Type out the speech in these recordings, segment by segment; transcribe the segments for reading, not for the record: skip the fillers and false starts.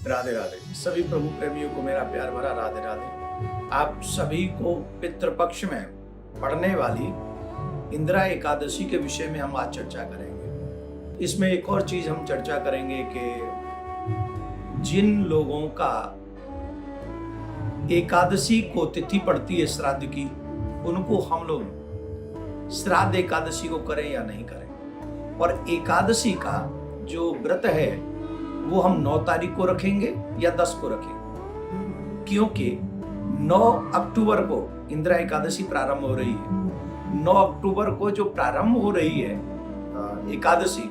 राधे राधे। सभी प्रभु प्रेमियों को मेरा प्यार भरा राधे राधे। आप सभी को पितृपक्ष में पढ़ने वाली इंदिरा एकादशी के विषय में हम आज चर्चा करेंगे। इसमें एक और चीज हम चर्चा करेंगे कि जिन लोगों का एकादशी को तिथि पड़ती है श्राद्ध की, उनको हम लोग श्राद्ध एकादशी को करें या नहीं करें। और एकादशी का जो व्रत है वो हम 9 तारीख को रखेंगे या 10 को रखेंगे, क्योंकि 9 अक्टूबर को इंदिरा एकादशी प्रारंभ हो रही है। 9 अक्टूबर को जो प्रारंभ हो रही है एकादशी,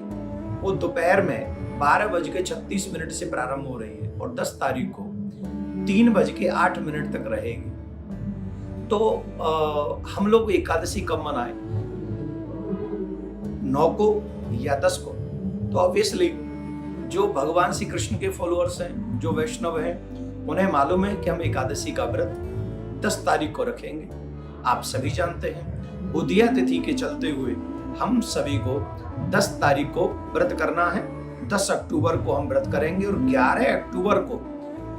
वो दोपहर में 12:36 से प्रारंभ हो रही है और 10 तारीख को 3:08 तक रहेगी। तो हम लोग एकादशी कब मनाएं, 9 को या 10 को? तो ऑब्वियसली जो भगवान श्री कृष्ण के फॉलोअर्स हैं, जो वैष्णव हैं, उन्हें मालूम है कि हम एकादशी का व्रत 10 तारीख को रखेंगे। आप सभी जानते हैं उदया तिथि के चलते हुए हम सभी को 10 तारीख को व्रत करना है। 10 अक्टूबर को हम व्रत करेंगे और 11 अक्टूबर को,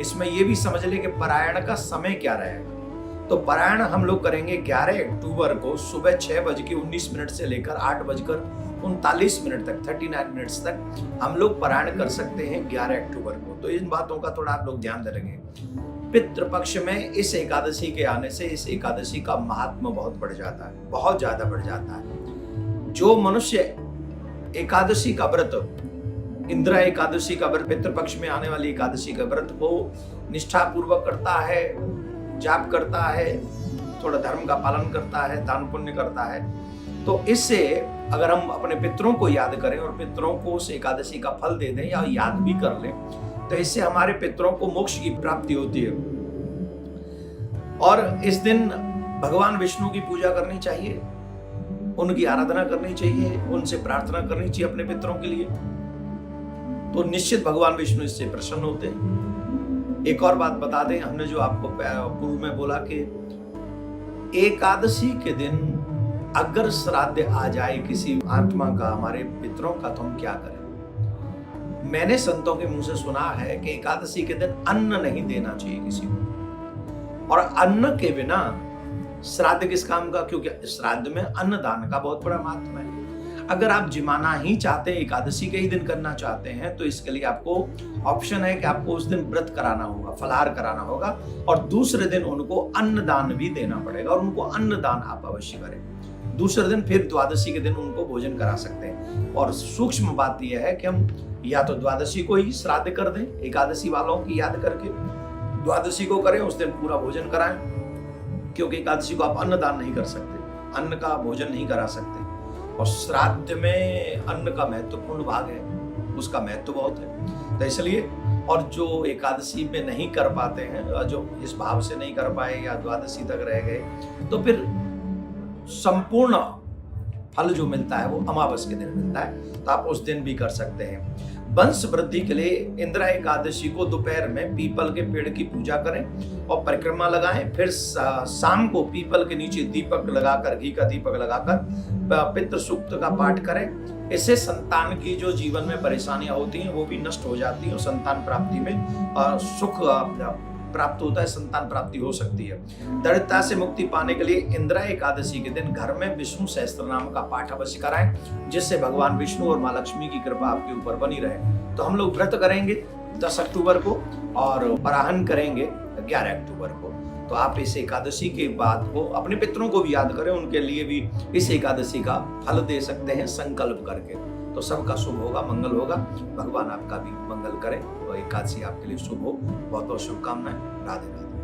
इसमें यह भी समझ ले कि पारायण का समय क्या रहेगा। तो पारायण हम लोग करेंगे 11 अक्टूबर को सुबह 6:19 से लेकर 8:39 तक, 39 मिनट्स तक हम लोग पारायण कर सकते हैं 11 अक्टूबर को। तो इन बातों का थोड़ा आप लोग ध्यान देंगे। पितृपक्ष में इस एकादशी के आने से इस एकादशी का महात्मा बहुत बढ़ जाता है, बहुत ज्यादा बढ़ जाता है। जो मनुष्य एकादशी का व्रत, इंदिरा एकादशी का व्रत, पितृपक्ष में आने वाली एकादशी का व्रत को निष्ठा पूर्वक करता है, जाप करता है, थोड़ा धर्म का पालन करता है, दान पुण्य करता है, तो इससे अगर हम अपने पितरों को याद करें और पितरों को उस एकादशी का फल दे दें या याद भी कर लें, तो इससे हमारे पितरों को मोक्ष की प्राप्ति होती है। और इस दिन भगवान विष्णु की पूजा करनी चाहिए, उनकी आराधना करनी चाहिए, उनसे प्रार्थना करनी चाहिए अपने पितरों के लिए। तो निश्चित भगवान विष्णु इससे प्रसन्न होते हैं। एक और बात बता दें, हमने जो आपको पूर्व में बोला कि एकादशी के दिन अगर श्राद्ध आ जाए किसी आत्मा का, हमारे पितरों का, तो हम क्या करें? मैंने संतों के मुंह से सुना है कि एकादशी के दिन अन्न नहीं देना चाहिए किसी को, और अन्न के बिना श्राद्ध किस काम का, क्योंकि श्राद्ध में अन्नदान का बहुत बड़ा महत्व है। अगर आप जिमाना ही चाहते हैं, एकादशी के ही दिन करना चाहते हैं, तो इसके लिए आपको ऑप्शन है कि आपको उस दिन व्रत कराना होगा, फलाहार कराना होगा, और दूसरे दिन उनको अन्नदान भी देना पड़ेगा, और उनको अन्नदान आप अवश्य करें। दूसरे दिन फिर द्वादशी के दिन उनको भोजन करा सकते हैं। और सूक्ष्म बात यह है कि हम या तो द्वादशी को ही श्राद्ध कर दें, एकादशी वालों की याद करके द्वादशी को करें, उस दिन पूरा भोजन कराएं, क्योंकि एकादशी को आप अन्नदान नहीं कर सकते, अन्न का भोजन नहीं करा सकते। और श्राद्ध में अन्न का महत्वपूर्ण भाग है, उसका महत्व बहुत है। तो इसलिए, और जो एकादशी में नहीं कर पाते हैं, जो इस भाव से नहीं कर पाए या द्वादशी तक रह गए, तो फिर संपूर्ण फल जो मिलता है वो अमावस के दिन मिलता है, तो आप उस दिन भी कर सकते हैं। वंश वृद्धि के लिए इंदिरा एकादशी को दोपहर में पीपल के पेड़ की पूजा करें और परिक्रमा लगाएं, फिर शाम को पीपल के नीचे दीपक लगाकर, घी का दीपक लगाकर पितृ सूक्त का पाठ करें। इससे संतान की जो जीवन में परेशानियां होती हैं वो भी नष्ट हो जाती हैं और संतान प्राप्ति में सुख प्राप्त होता है, संतान प्राप्ति हो सकती है। दरिद्रता से मुक्ति पाने के लिए इंदिरा एकादशी के दिन घर में विष्णु सहस्त्र नाम का पाठ अवश्य कराएं, जिससे भगवान विष्णु और माँ लक्ष्मी की कृपा आपके ऊपर बनी रहे। तो हम लोग व्रत करेंगे 10 अक्टूबर को और पराहन करेंगे 11 अक्टूबर को। तो आप इस एकादशी के बाद को अपने पितरों को भी याद करें, उनके लिए भी इस एकादशी का फल दे सकते हैं संकल्प करके। तो सबका शुभ होगा, मंगल होगा, भगवान आपका भी मंगल करे और एकादशी आपके लिए शुभ हो। बहुत बहुत शुभकामनाएं। राधे राधे।